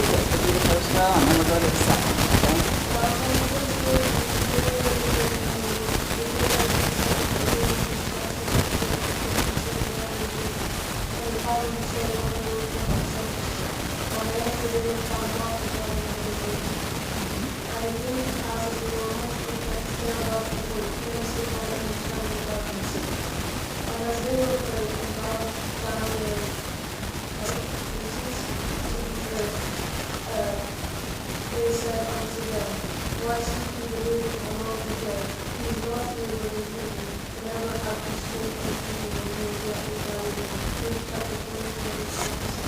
you could do the first row, and then we'll go to the second, okay?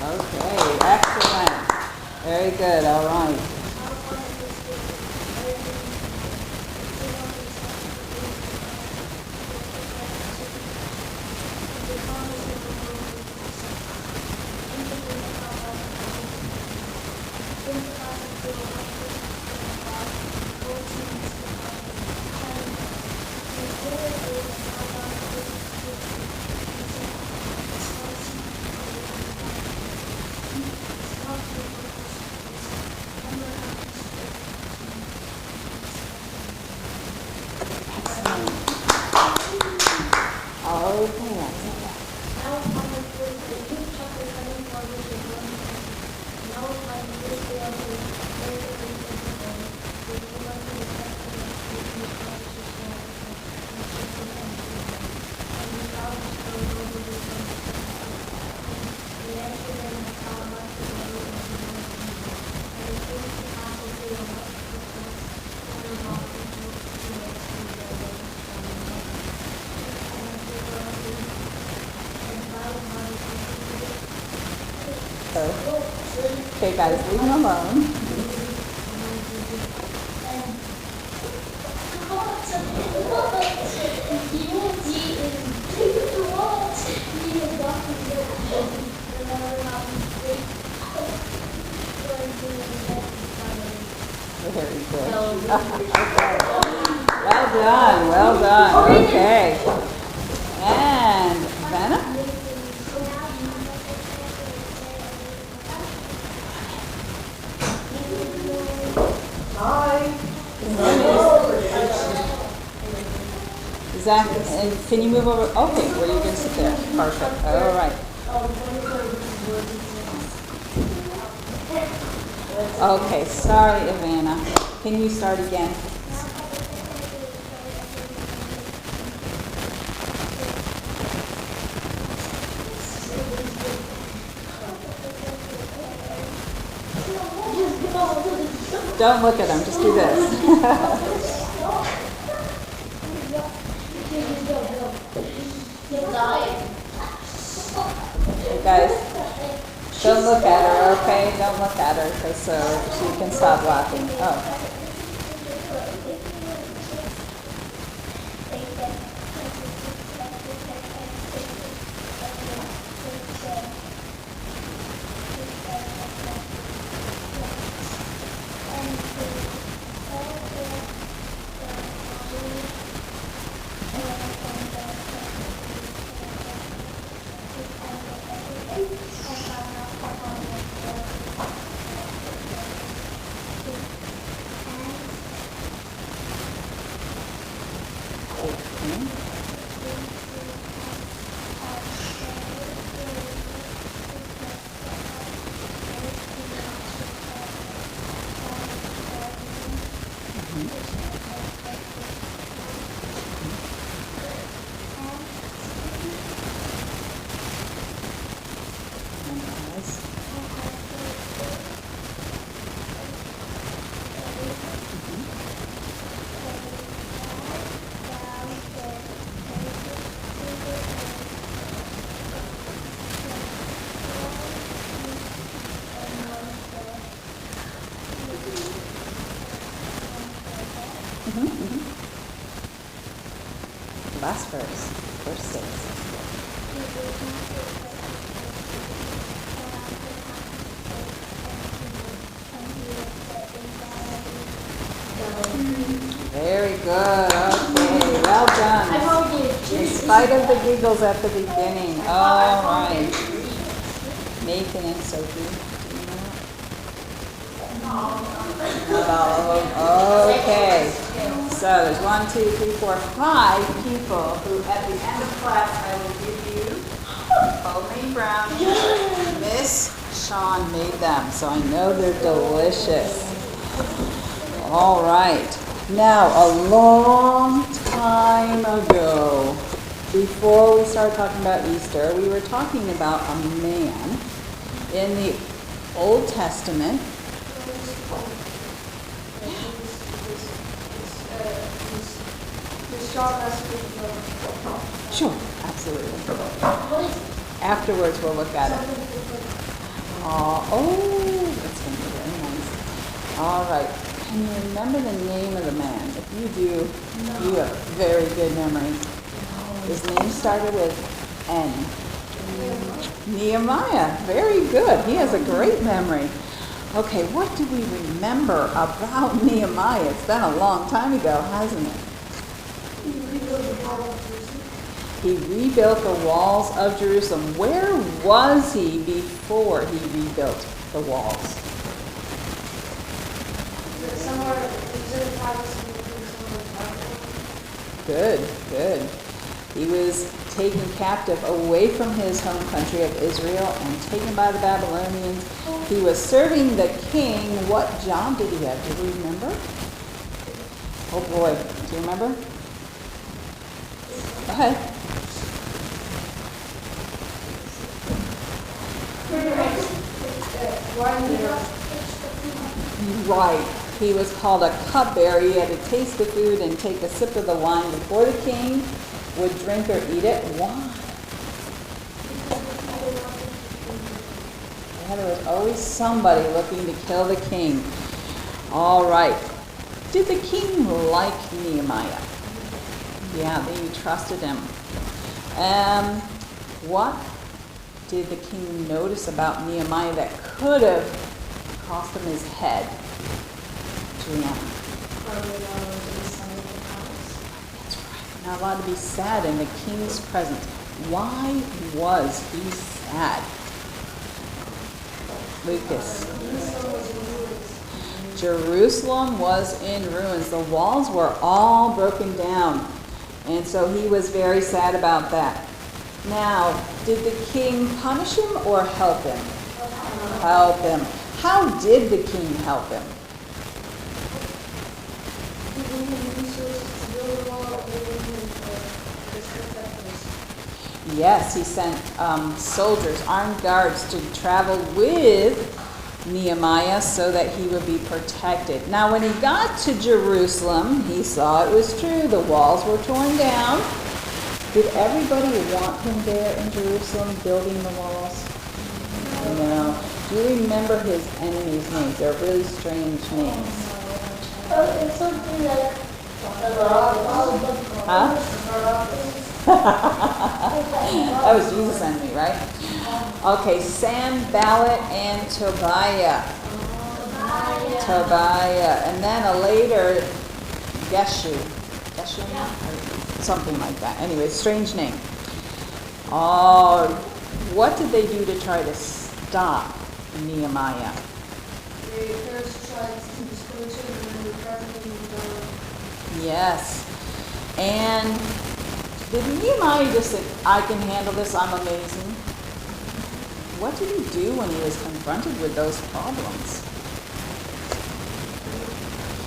Okay, excellent. Very good, all right. Okay, okay, guys, leave him alone. Very good. Okay. Well done, okay. And Vanna? Zach, and can you move over? Okay, where you can sit there. Perfect. All right. Okay, sorry, Ivana. Can you start again? Don't look at them, just do this. You guys, don't look at her, okay? Don't look at her, because so she can stop laughing. Oh. Last verse 6. Very good. Okay, well done. In spite of the giggles at the beginning. All right. Nathan and Sophie. all of them? Okay. So there's 1, 2, 3, 4, 5 people who at the end of class I will give you homemade brownies. Miss Shawn made them, so I know they're delicious. All right. Now, a long time ago, before we started talking about Easter, we were talking about a man in the Old Testament. Sure, absolutely. Afterwards, we'll look at it. Oh, that's going to be very nice. All right. Can you remember the name of the man? If you do, you have very good memory. His name started with N. Nehemiah. Very good. He has a great memory. Okay, what do we remember about Nehemiah? It's been a long time ago, hasn't it? He rebuilt the walls of Jerusalem. Where was he before he rebuilt the walls? Good, good. He was taken captive away from his home country of Israel and taken by the Babylonians. He was serving the king. What job did he have? Do you remember? Oh boy, do you remember? Go ahead. Right. He was called a cupbearer. He had to taste the food and take a sip of the wine before the king would drink or eat it. Why? Yeah, there was always somebody looking to kill the king. All right. Did the king like Nehemiah? Yeah, they trusted him. What did the king notice about Nehemiah that could have cost him his head? Juliana. That's right. Not allowed to be sad in the king's presence. Why was he sad? Lucas. Jerusalem was in ruins. The walls were all broken down. And so he was very sad about that. Now, did the king punish him or help him? Help him. How did the king help him? Yes, he sent soldiers, armed guards, to travel with Nehemiah so that he would be protected. Now, when he got to Jerusalem, he saw it was true. The walls were torn down. Did everybody want him there in Jerusalem building the walls? No. Do you remember his enemies' names? They're really strange names. It's something like Huh? That was Jesus' enemy, right? Okay, Sanballat and Tobiah. Tobiah. And then a later Geshem. Something like that. Anyway, strange name. Oh, what did they do to try to stop Nehemiah? they first tried to discourage him and the president. Yes. And did Nehemiah just say, I can handle this, I'm amazing? What did he do when he was confronted with those problems?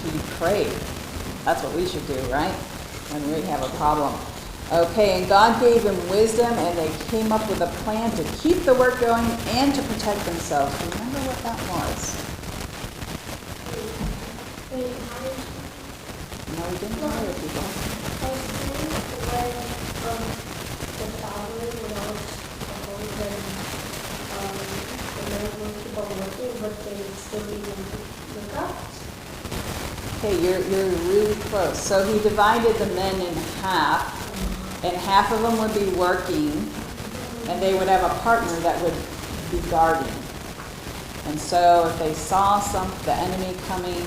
He prayed. That's what we should do, right? When we have a problem. Okay, and God gave him wisdom, and they came up with a plan to keep the work going and to protect themselves. Remember what that was? No, we didn't hire people. Okay, you're really close. So he divided the men in half, and half of them would be working, and they would have a partner that would be guarding. And so if they saw the enemy coming,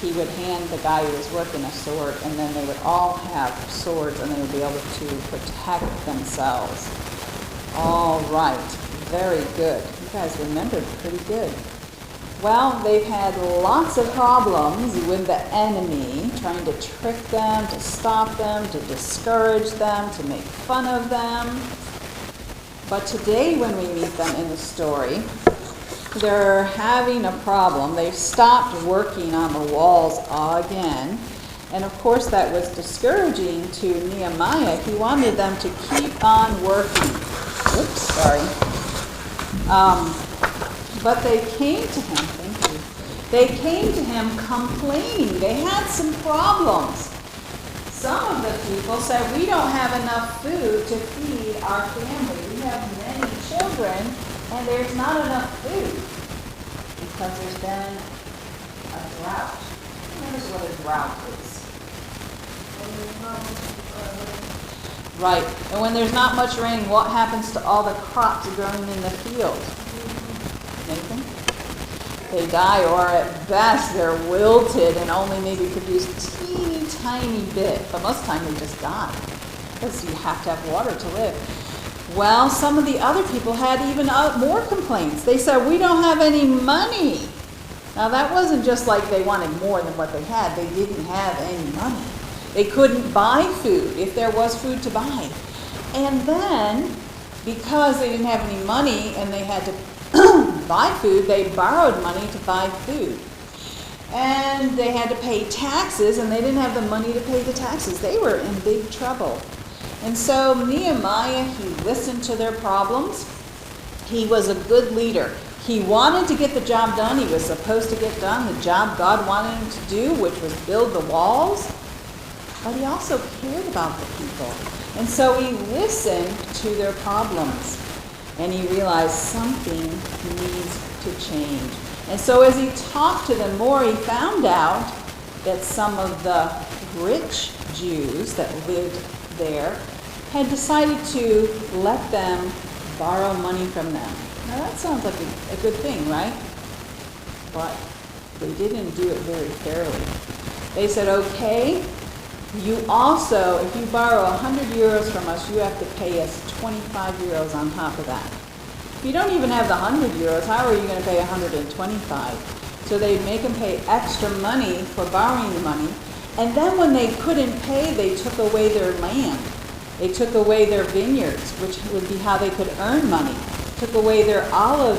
he would hand the guy who was working a sword, and then they would all have swords, and they would be able to protect themselves. All right, very good. You guys remembered pretty good. Well, they've had lots of problems with the enemy, trying to trick them, to stop them, to discourage them, to make fun of them. But today when we meet them in the story, they're having a problem. They've stopped working on the walls again. And of course that was discouraging to Nehemiah. He wanted them to keep on working. Oops, sorry. But they came to him, thank you. They came to him complaining. They had some problems. Some of the people said, we don't have enough food to feed our family. We have many children, and there's not enough food because there's been a drought. Notice what a drought is. Right. And when there's not much rain, what happens to all the crops growing in the field? Nathan? They die, or at best they're wilted and only maybe produce teeny tiny bit. But most of the time they just die because you have to have water to live. Well, some of the other people had even more complaints. They said, we don't have any money. Now that wasn't just like they wanted more than what they had. They didn't have any money. They couldn't buy food if there was food to buy. And then, because they didn't have any money and they had to buy food, they borrowed money to buy food. And they had to pay taxes, and they didn't have the money to pay the taxes. They were in big trouble. And so Nehemiah, he listened to their problems. He was a good leader. He wanted to get the job done. He was supposed to get done the job God wanted him to do, which was build the walls. But he also cared about the people. And so he listened to their problems. And he realized something needs to change. And so as he talked to them more, he found out that some of the rich Jews that lived there had decided to let them borrow money from them. Now that sounds like a good thing, right? But they didn't do it very fairly. They said, okay, you also, if you borrow 100 euros from us, you have to pay us 25 euros on top of that. If you don't even have the 100 euros, how are you going to pay 125? So they'd make them pay extra money for borrowing the money. And then when they couldn't pay, they took away their land. They took away their vineyards, which would be how they could earn money. Took away their olive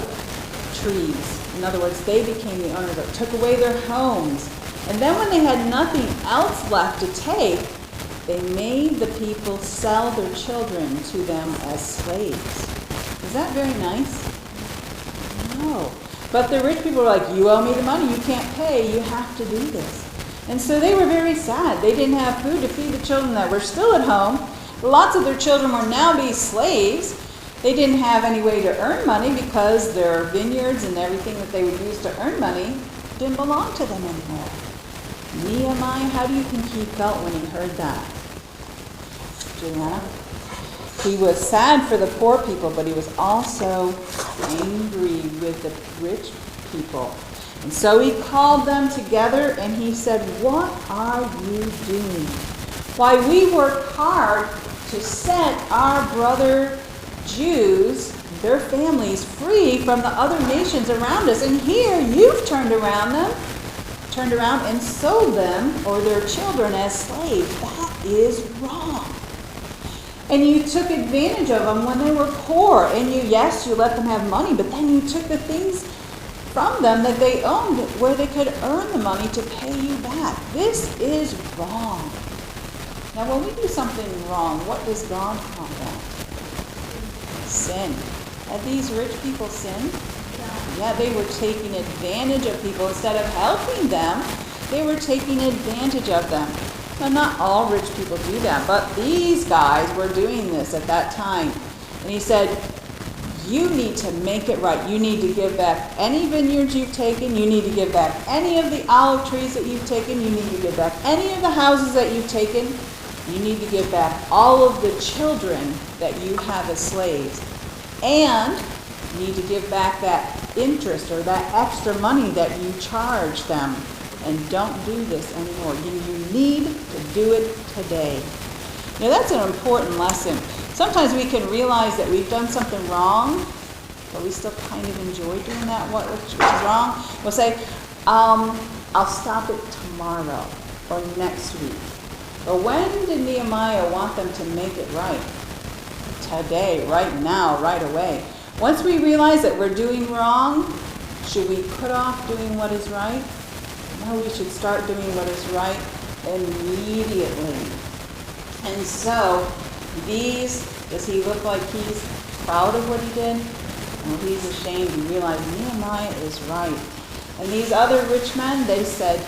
trees. In other words, they became the owners of it. Took away their homes. And then when they had nothing else left to take, they made the people sell their children to them as slaves. Is that very nice? No. But the rich people were like, you owe me the money, you can't pay, you have to do this. And so they were very sad. They didn't have food to feed the children that were still at home. Lots of their children were now be slaves. They didn't have any way to earn money because their vineyards and everything that they would use to earn money didn't belong to them anymore. Nehemiah, how do you think he felt when he heard that? Juliana? He was sad for the poor people, but he was also angry with the rich people. And so he called them together and he said, what are you doing? Why, we worked hard to set our brother Jews, their families, free from the other nations around us. And here you've turned around and sold them or their children as slaves. That is wrong. And you took advantage of them when they were poor. And you let them have money, but then you took the things from them that they owned where they could earn the money to pay you back. This is wrong. Now, when we do something wrong, what does God call that? Sin. Had these rich people sinned? Yeah, they were taking advantage of people. Instead of helping them, they were taking advantage of them. Now, not all rich people do that, but these guys were doing this at that time. And he said, you need to make it right. You need to give back any vineyards you've taken. You need to give back any of the olive trees that you've taken. You need to give back any of the houses that you've taken. You need to give back all of the children that you have as slaves. And you need to give back that interest or that extra money that you charge them. And don't do this anymore. You need to do it today. Now that's an important lesson. Sometimes we can realize that we've done something wrong, but we still kind of enjoy doing that, which is wrong. We'll say, I'll stop it tomorrow or next week. But when did Nehemiah want them to make it right? Today, right now, right away. Once we realize that we're doing wrong, should we put off doing what is right? No, we should start doing what is right immediately. And so, does he look like he's proud of what he did? No, he's ashamed. He realized Nehemiah is right. And these other rich men, they said,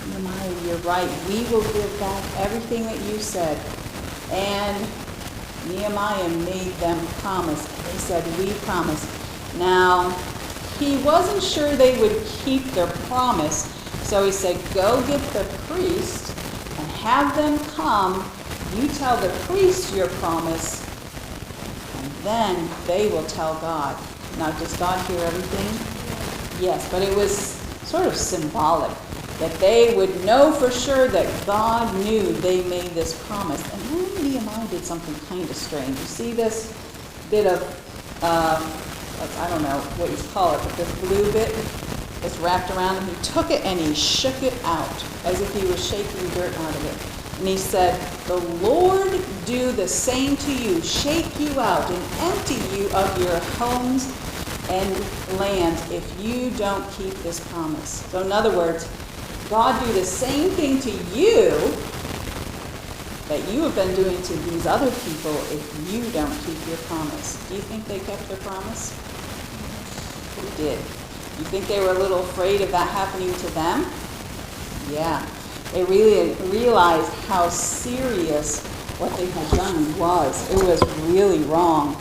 Nehemiah, you're right. We will give back everything that you said. And Nehemiah made them promise. They said, we promise. Now, he wasn't sure they would keep their promise. So he said, go get the priest and have them come. You tell the priest your promise, and then they will tell God. Now, does God hear everything? Yes, but it was sort of symbolic that they would know for sure that God knew they made this promise. And then Nehemiah did something kind of strange. You see this bit of, I don't know what you call it, but this blue bit that's wrapped around him. He took it and he shook it out as if he was shaking dirt out of it. And he said, the Lord do the same to you, shake you out and empty you of your homes and land if you don't keep this promise. So in other words, God do the same thing to you that you have been doing to these other people if you don't keep your promise. Do you think they kept their promise? They did. You think they were a little afraid of that happening to them? Yeah. They really realized how serious what they had done was. It was really wrong.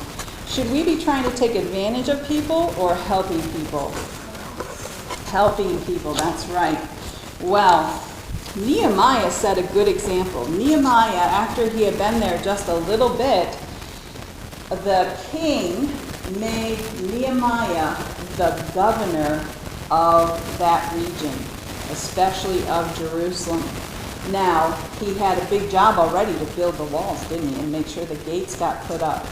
Should we be trying to take advantage of people or helping people? Helping people, that's right. Well, Nehemiah set a good example. Nehemiah, after he had been there just a little bit, the king made Nehemiah the governor of that region, especially of Jerusalem. Now, he had a big job already to build the walls, didn't he, and make sure the gates got put up.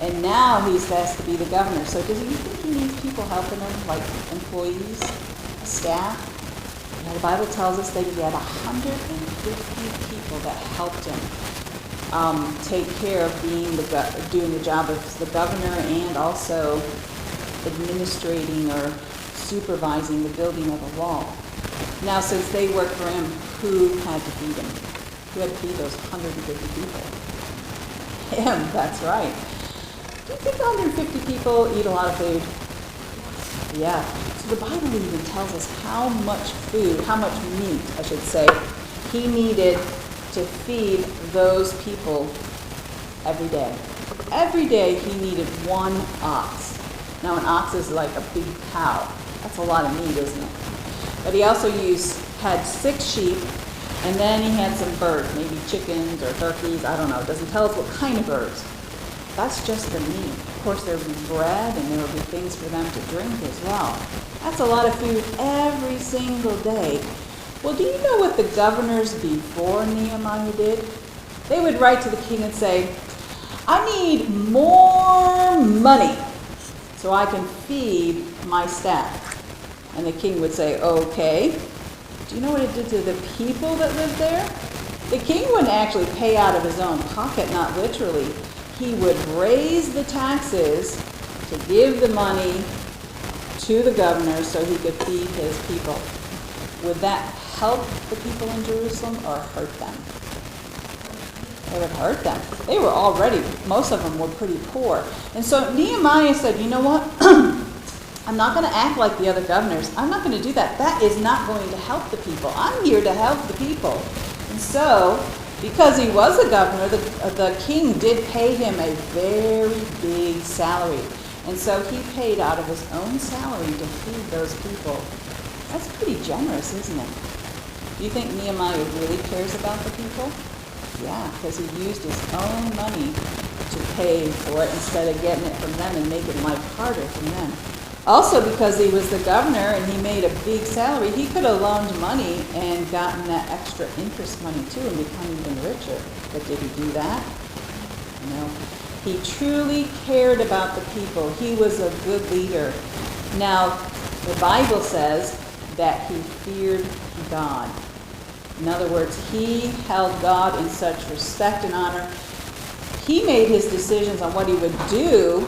And now he's asked to be the governor. So does he think he needs people helping him, like employees, staff? The Bible tells us that he had 150 people that helped him take care of doing the job of the governor and also administrating or supervising the building of a wall. Now, since they worked for him, who had to feed him? Who had to feed those 150 people? Him, that's right. Do you think 150 people eat a lot of food? Yeah. So the Bible even tells us how much meat, I should say, he needed to feed those people every day. Every day he needed one ox. Now an ox is like a big cow. That's a lot of meat, isn't it? But he also had 6 sheep, and then he had some birds, maybe chickens or turkeys, I don't know. It doesn't tell us what kind of birds. That's just the meat. Of course, there would be bread, and there would be things for them to drink as well. That's a lot of food every single day. Well, do you know what the governors before Nehemiah did? They would write to the king and say, I need more money so I can feed my staff. And the king would say, okay. Do you know what it did to the people that lived there? The king wouldn't actually pay out of his own pocket, not literally. He would raise the taxes to give the money to the governor so he could feed his people. Would that help the people in Jerusalem or hurt them? It would hurt them. They were already, most of them were pretty poor. And so Nehemiah said, you know what? I'm not going to act like the other governors. I'm not going to do that. That is not going to help the people. I'm here to help the people. And so, because he was a governor, the king did pay him a very big salary. And so he paid out of his own salary to feed those people. That's pretty generous, isn't it? Do you think Nehemiah really cares about the people? Yeah, because he used his own money to pay for it instead of getting it from them and making life harder for them. Also, because he was the governor and he made a big salary, he could have loaned money and gotten that extra interest money too and become even richer. But did he do that? No. He truly cared about the people. He was a good leader. Now, the Bible says that he feared God. In other words, he held God in such respect and honor. He made his decisions on what he would do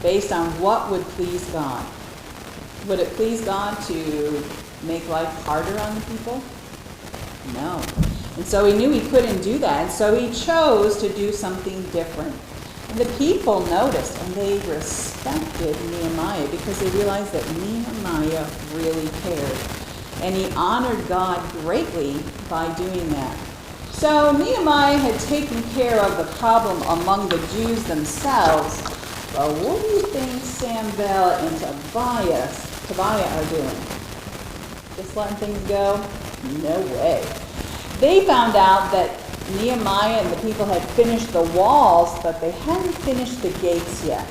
based on what would please God. Would it please God to make life harder on the people? No. And so he knew he couldn't do that, and so he chose to do something different. And the people noticed, and they respected Nehemiah because they realized that Nehemiah really cared. And he honored God greatly by doing that. So Nehemiah had taken care of the problem among the Jews themselves. But what do you think Sanballat and Tobiah are doing? Just letting things go? No way. They found out that Nehemiah and the people had finished the walls, but they hadn't finished the gates yet.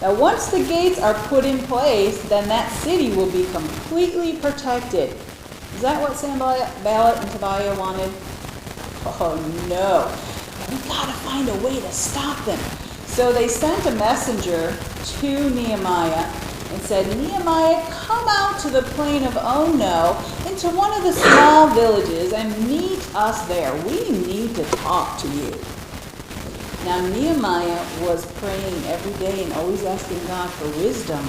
Now, once the gates are put in place, then that city will be completely protected. Is that what Sanballat and Tobiah wanted? Oh, no. We've got to find a way to stop them. So they sent a messenger to Nehemiah and said, Nehemiah, come out to the plain of Ono into one of the small villages and meet us there. We need to talk to you. Now Nehemiah was praying every day and always asking God for wisdom.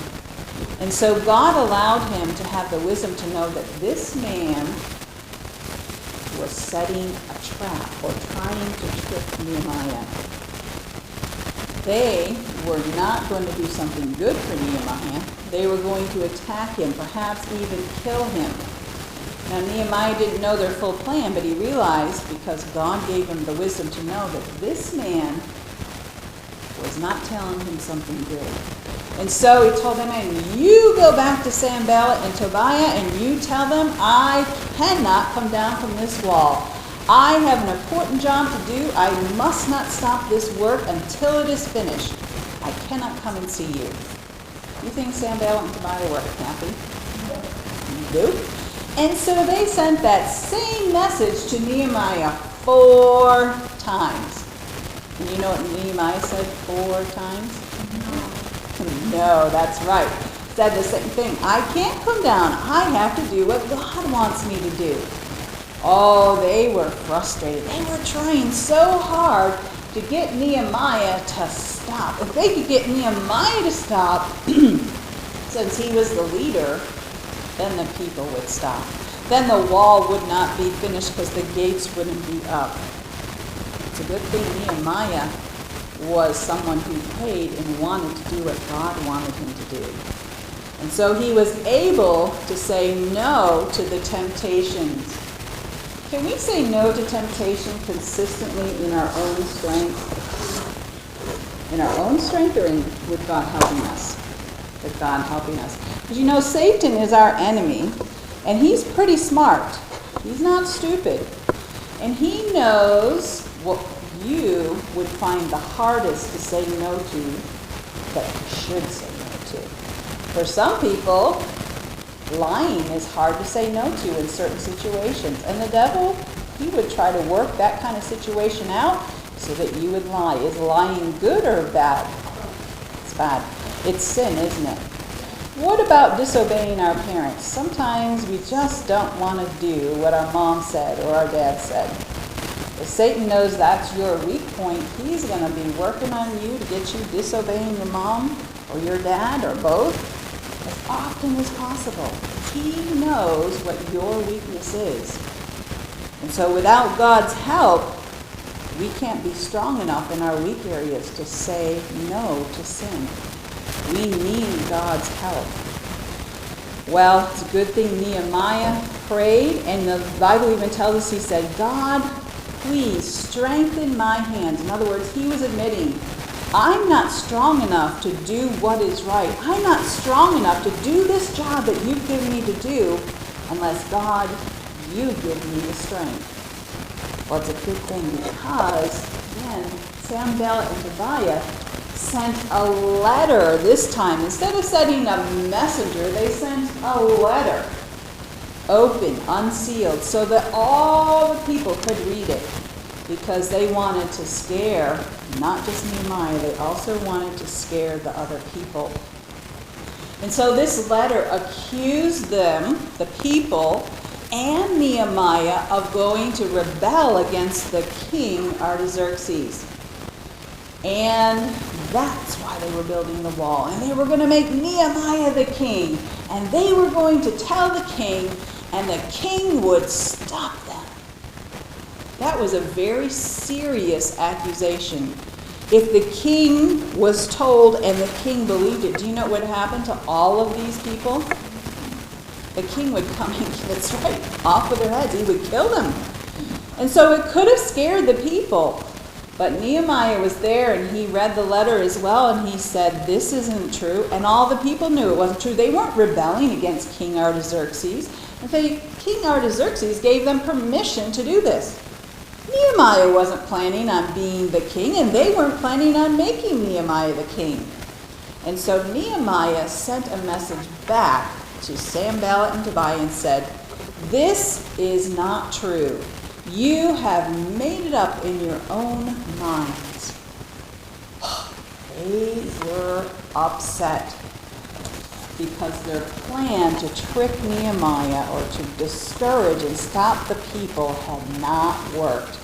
And so God allowed him to have the wisdom to know that this man was setting a trap or trying to trick Nehemiah. They were not going to do something good for Nehemiah. They were going to attack him, perhaps even kill him. Now Nehemiah didn't know their full plan, but he realized, because God gave him the wisdom to know, that this man was not telling him something good. And so he told them, you go back to Sanballat and Tobiah and you tell them I cannot come down from this wall. I have an important job to do. I must not stop this work until it is finished. I cannot come and see you. You think Sanballat and Tobiah were happy? Nope. And so they sent that same message to Nehemiah 4 times. And you know what Nehemiah said 4 times? No, that's right. Said the same thing. I can't come down. I have to do what God wants me to do. Oh, they were frustrated. They were trying so hard to get Nehemiah to stop. If they could get Nehemiah to stop, since he was the leader, then the people would stop. Then the wall would not be finished because the gates wouldn't be up. It's a good thing Nehemiah was someone who prayed and wanted to do what God wanted him to do. And so he was able to say no to the temptations. Can we say no to temptation consistently in our own strength? In our own strength or with God helping us? With God helping us. Because you know, Satan is our enemy, and he's pretty smart. He's not stupid. And he knows what you would find the hardest to say no to that you should say no to. For some people, lying is hard to say no to in certain situations. And the devil, he would try to work that kind of situation out so that you would lie. Is lying good or bad? It's bad. It's sin, isn't it? What about disobeying our parents? Sometimes we just don't want to do what our mom said or our dad said. If Satan knows that's your weak point, he's going to be working on you to get you disobeying your mom or your dad or both as often as possible. He knows what your weakness is. And so without God's help, we can't be strong enough in our weak areas to say no to sin. We need God's help. Well, it's a good thing Nehemiah prayed, and the Bible even tells us he said, God, please strengthen my hands. In other words, he was admitting, I'm not strong enough to do what is right. I'm not strong enough to do this job that you've given me to do unless, God, you give me the strength. Well, it's a good thing because, again, Sanballat and Tobiah sent a letter this time. Instead of sending a messenger, they sent a letter, open, unsealed, so that all the people could read it. because they wanted to scare not just Nehemiah, they also wanted to scare the other people. And so this letter accused them, the people, and Nehemiah of going to rebel against the king Artaxerxes. And that's why they were building the wall. And they were going to make Nehemiah the king. And they were going to tell the king, and the king would stop them. That was a very serious accusation. If the king was told and the king believed it, do you know what would happen to all of these people? The king would come and get it right off with their heads. He would kill them. And so it could have scared the people. But Nehemiah was there and he read the letter as well, and he said, this isn't true. And all the people knew it wasn't true. They weren't rebelling against King Artaxerxes. In fact, King Artaxerxes gave them permission to do this. Nehemiah wasn't planning on being the king, and they weren't planning on making Nehemiah the king. And so Nehemiah sent a message back to Sanballat and Tobiah and said, this is not true. You have made it up in your own minds. They were upset because their plan to trick Nehemiah or to discourage and stop the people had not worked.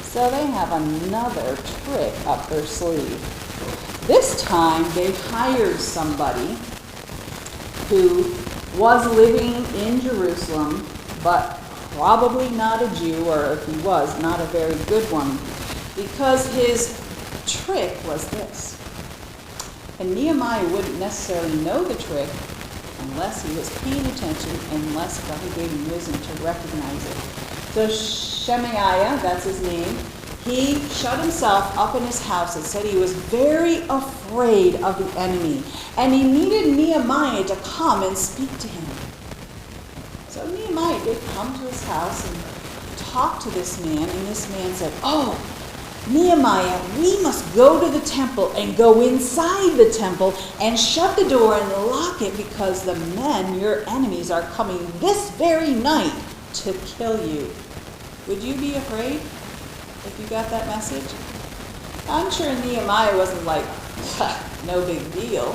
So they have another trick up their sleeve. This time they hired somebody who was living in Jerusalem, but probably not a Jew, or if he was, not a very good one, because his trick was this. And Nehemiah wouldn't necessarily know the trick unless he was paying attention, unless God gave him wisdom to recognize it. So Shemaiah, that's his name, he shut himself up in his house and said he was very afraid of the enemy. And he needed Nehemiah to come and speak to him. So Nehemiah did come to his house and talk to this man, and this man said, oh, Nehemiah, we must go to the temple and go inside the temple and shut the door and lock it, because the men, your enemies, are coming this very night to kill you. Would you be afraid if you got that message? I'm sure Nehemiah wasn't like, no big deal.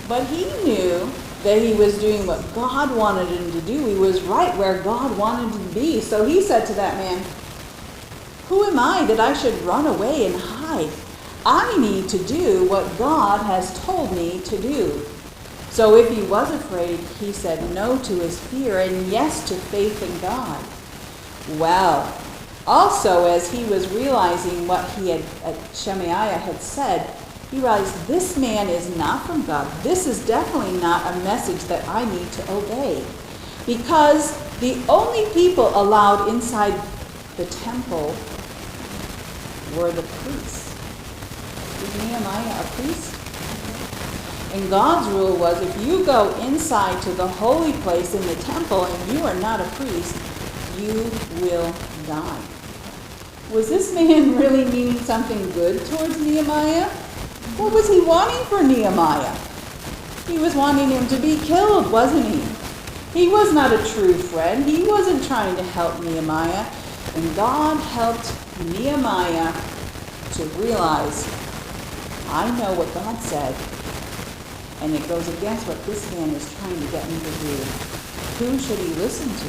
But he knew that he was doing what God wanted him to do. He was right where God wanted him to be. So he said to that man, who am I that I should run away and hide? I need to do what God has told me to do. So if he was afraid, he said no to his fear and yes to faith in God. Well, also as he was realizing what Shemaiah had said, he realized this man is not from God. This is definitely not a message that I need to obey. Because the only people allowed inside the temple were the priests. Is Nehemiah a priest? And God's rule was if you go inside to the holy place in the temple and you are not a priest, you will die. Was this man really meaning something good towards Nehemiah? What was he wanting for Nehemiah? He was wanting him to be killed, wasn't he? He was not a true friend. He wasn't trying to help Nehemiah. And God helped Nehemiah to realize, I know what God said, and it goes against what this man is trying to get me to do. Who should he listen to?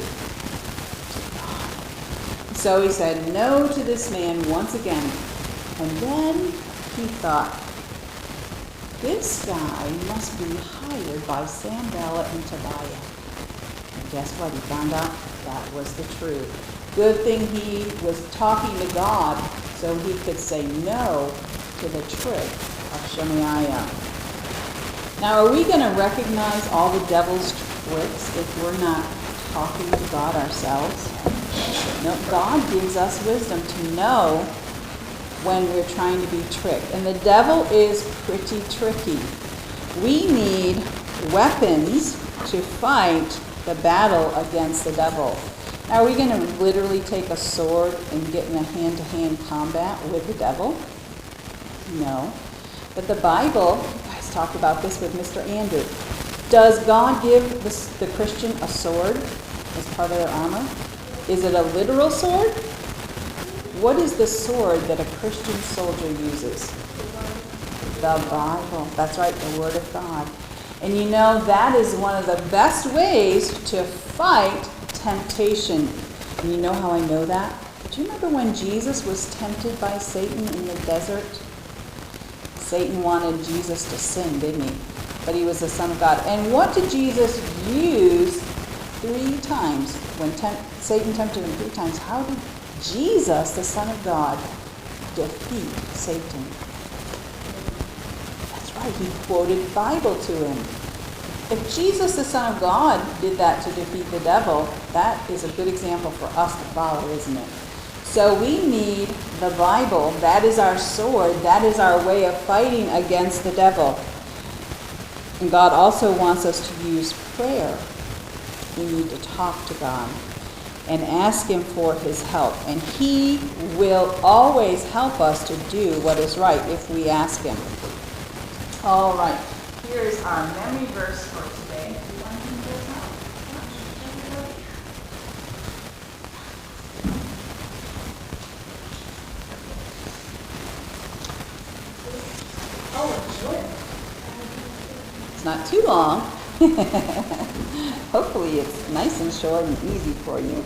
To God. So he said no to this man once again. And then he thought, this guy must be hired by Sanballat and Tobiah. And guess what? He found out that was the truth. Good thing he was talking to God so he could say no to the trick of Shemaiah. Now, are we going to recognize all the devil's tricks if we're not talking to God ourselves? No, God gives us wisdom to know when we're trying to be tricked. And the devil is pretty tricky. We need weapons to fight the battle against the devil. Now, are we going to literally take a sword and get in a hand-to-hand combat with the devil? No. But the Bible, you guys talked about this with Mr. Andrew. Does God give the Christian a sword as part of their armor? Is it a literal sword? What is the sword that a Christian soldier uses? The Bible. That's right, the Word of God. And you know, that is one of the best ways to fight temptation. And you know how I know that? Do you remember when Jesus was tempted by Satan in the desert? Satan wanted Jesus to sin, didn't he? But he was the Son of God. And what did Jesus use 3 times? When Satan tempted him 3 times, how did Jesus, the Son of God, defeat Satan? That's right, he quoted the Bible to him. If Jesus, the Son of God, did that to defeat the devil, that is a good example for us to follow, isn't it? So we need the Bible. That is our sword. That is our way of fighting against the devil. And God also wants us to use prayer. We need to talk to God and ask him for his help. And he will always help us to do what is right if we ask him. All right. Here's our memory verse for today. You want to do this now? It's not too long. Hopefully it's nice and short and easy for you.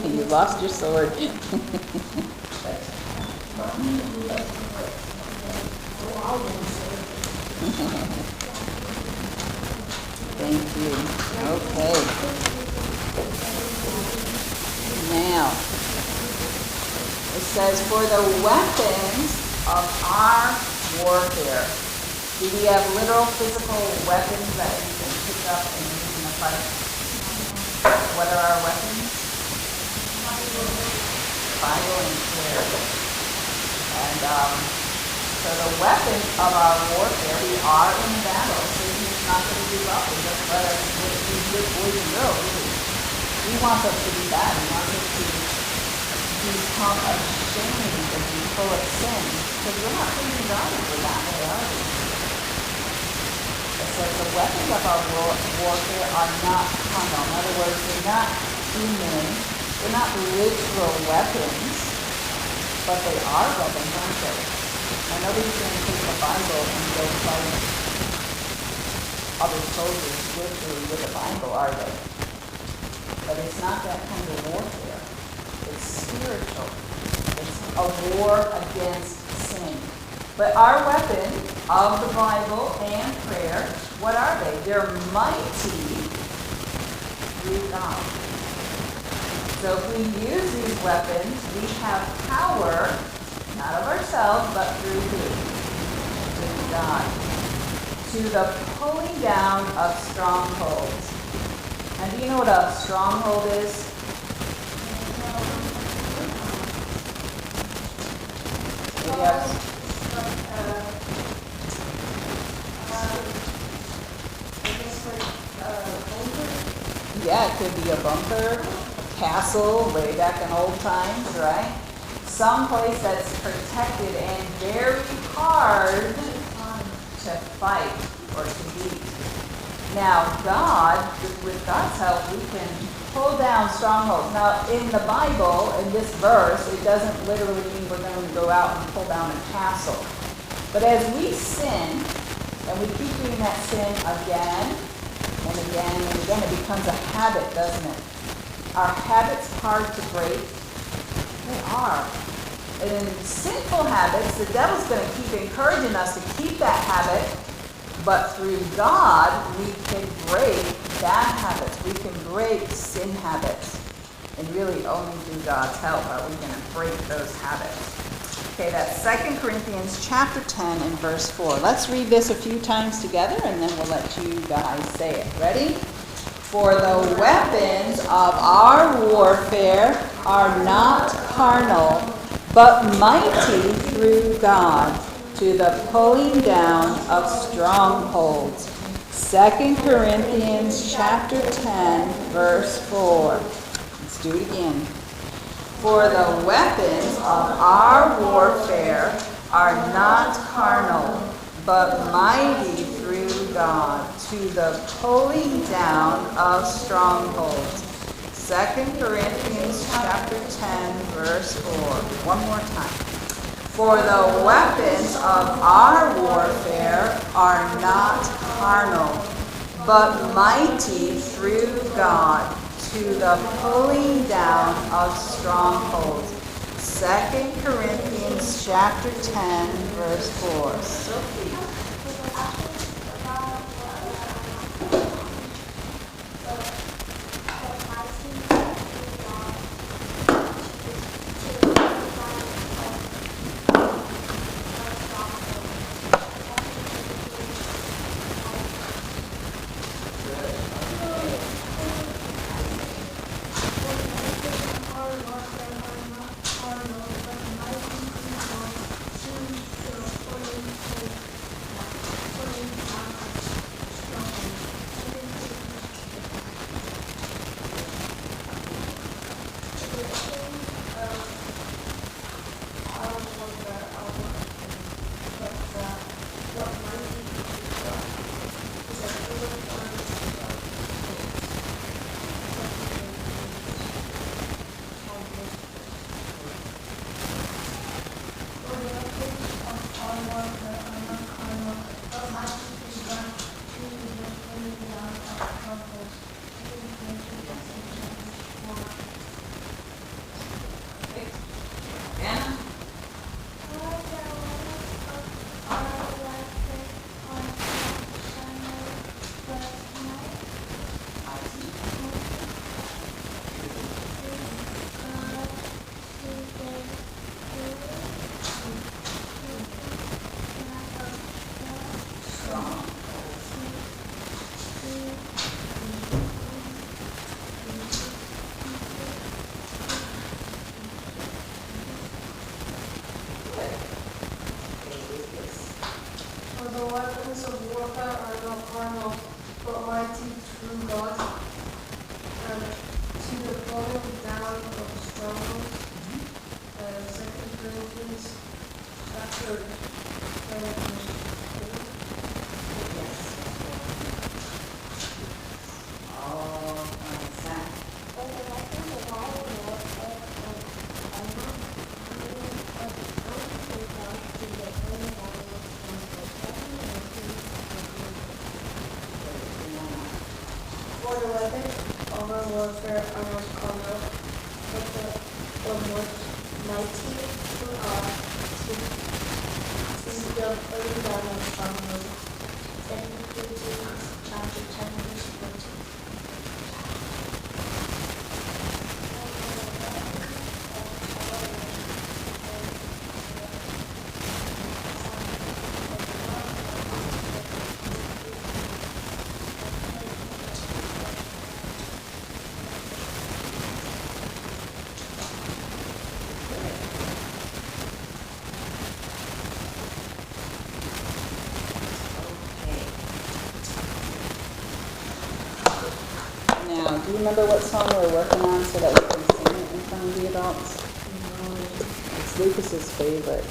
You lost your sword. Thank you. Okay. Now, it says, for the weapons of our warfare. Do we have literal physical weapons that we can pick up and use in a fight? What are our weapons? Bible and prayer. And so the weapon of our warfare, we are in battle. Satan is not going to give up and just let us be good boys and girls. He wants us to be bad. He wants us to become ashamed and be full of sin. Because we're not pleasing God if we're that way, are we? It says the weapons of our warfare are not carnal. In other words, they're not human. They're not literal weapons. But they are weapons, aren't they? Now nobody's going to take the Bible and go fight other soldiers literally with the Bible, are they? But it's not that kind of warfare. It's spiritual. It's a war against sin. But our weapon of the Bible and prayer, what are they? They're mighty through God. So if we use these weapons, we have power, not of ourselves, but through who? Through God. To the pulling down of strongholds. And do you know what a stronghold is? Yes. Yeah, it could be a bunker, a castle, way back in old times, right? Some place that's protected and very hard to fight or to beat. Now, God, with God's help, we can pull down strongholds. Now, in the Bible, in this verse, it doesn't literally mean we're going to go out and pull down a castle. But as we sin, and we keep doing that sin again and again and again, it becomes a habit, doesn't it? Are habits hard to break? They are. And in sinful habits, the devil's going to keep encouraging us to keep that habit. But through God, we can break bad habits. We can break sin habits. And really only through God's help are we going to break those habits. Okay, that's 2 Corinthians chapter 10 and verse 4. Let's read this a few times together and then we'll let you guys say it. Ready? For the weapons of our warfare are not carnal, but mighty through God, to the pulling down of strongholds. 2 Corinthians chapter 10, verse 4. Let's do it again. For the weapons of our warfare are not carnal, but mighty through God to the pulling down of strongholds. 2 Corinthians chapter 10, verse 4. One more time. For the weapons of our warfare are not carnal, but mighty through God to the pulling down of strongholds. 2 Corinthians chapter 10, verse 4. Sophie. Warfare are not carnal, but mighty through God to the pulling down of strongholds. 2 Corinthians chapter 10, verse 14. Now, do you remember what song we're working on so that we can sing it in front of the adults? It's Lucas's favorite.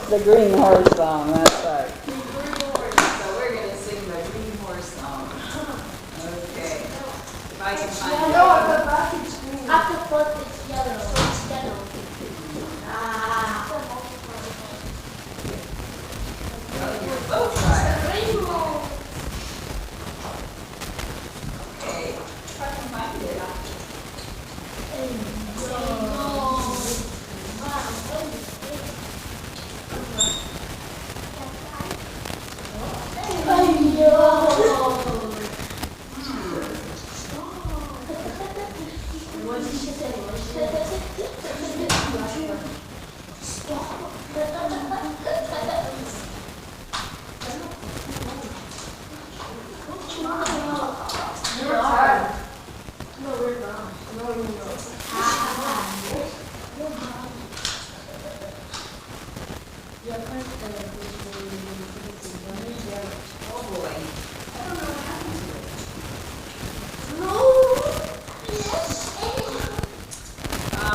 The Green Horse song, that's right. So we're going to sing the Green Horse song. Okay. If I can find it. No, at the back it's green. At the front it's yellow. It's yellow. Both sides. Okay. If I can find it.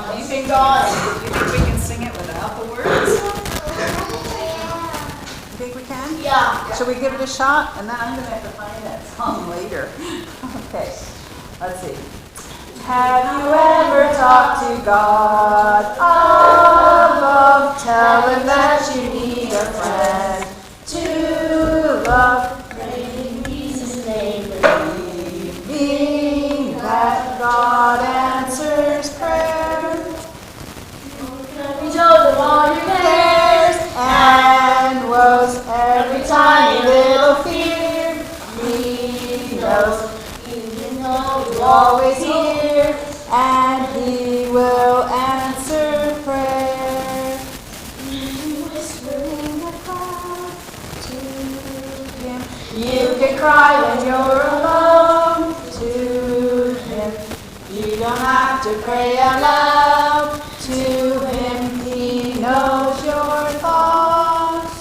You think we can sing it without the words? You think we Should we give it a shot? And then I'm going to have to find that song later. Okay, let's see. Have you ever talked to God above? Tell him that you need a friend to love. Pray in Jesus' name. Believing that God answers prayer. You told him all your cares And woes every tiny little fear. He knows even though you always hear, and He will answer prayer. Whispering the cry to Him. You can cry when you're alone to Him. You don't have to pray aloud to Him. He knows your thoughts.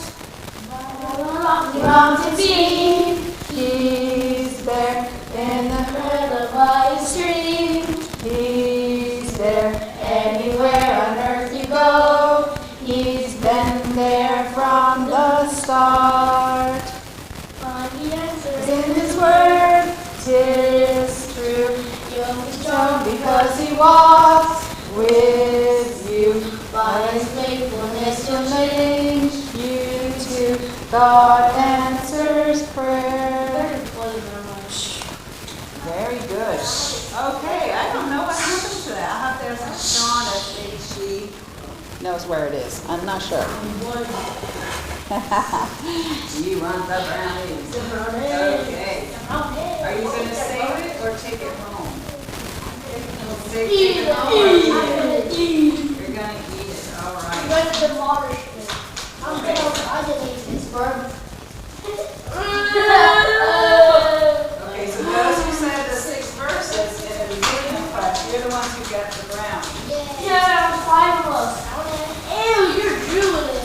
Mountain deep, He's there in the river by a stream. He's there anywhere on earth you go. He's been there from the start. He answers In His word, 'tis true. you're Strong because He walks with you. By His faithfulness He'll change you too. God answers prayer. Very good. Okay, I don't know what happened to that. I hope there's a Sean if she knows where it is. I'm not sure. You want the brownies. Okay. Are you going to save it or take it home? Take it home. You're going to eat it. All right. Okay, so those who said the 6 verses in the beginning of class, you're the ones who got the brownies. Yeah, 5 of us. Ew, you're drooling.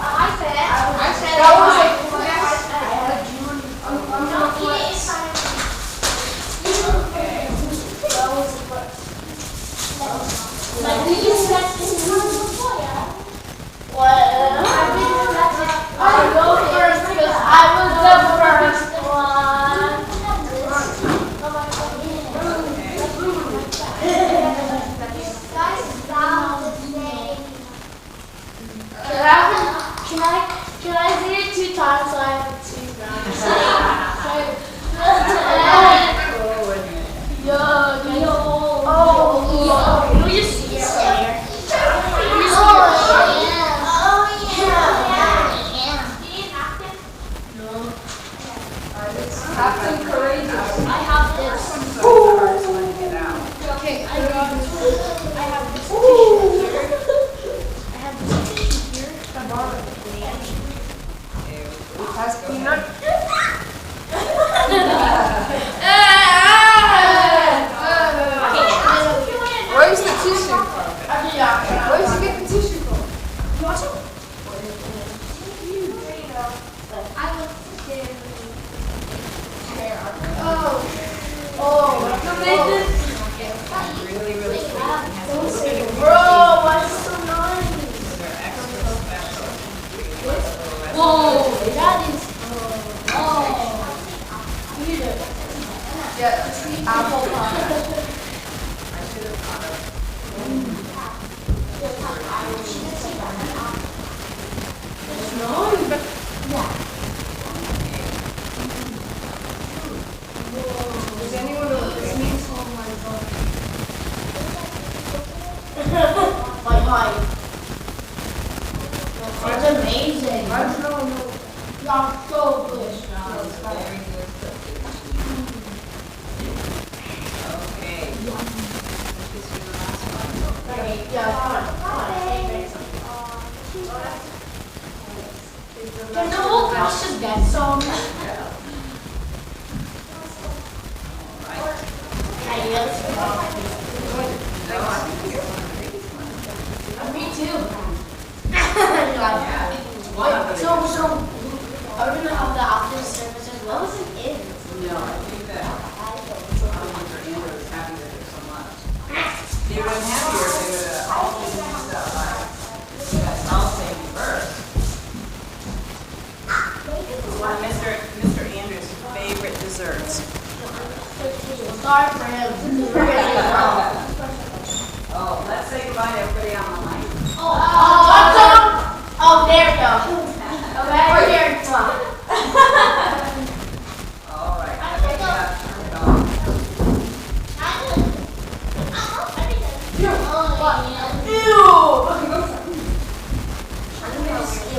I said. That was like Okay. Like we just said this before, yeah. Well, I go first because I was the first one. Can I say it 2 times so I have 2 rounds? Yo. We just sit here. Captain Courageous. I have this. First one to get out. Okay, I have this tissue here. I have this tissue here. I borrowed it from Angie. It has peanut. Where's the tissue from? Where did you get the tissue from? You want some? Really, really sweet. It has a little bit of Bro, why is it so nice? They're extra special. Whoa, that is. Oh. Yeah, apple pie. I should have thought of Does anyone know what this means? Like mine. It's amazing. I don't know. You're so good. very good cookie. Okay. This is the last one. Okay, yeah, come on. Can the whole class just get some? Ideas? Me too. So, are we gonna have the after service as well as it is? No, I think that Andrew is happy that there's so much. If they would have happier if they would have all these stuff. Like, that's all saying first. sorry for him. This is really wrong. Oh, let's say goodbye to everybody on the line. Oh, there we go. Okay, we're here. Come on. All right, I think turn it off. You're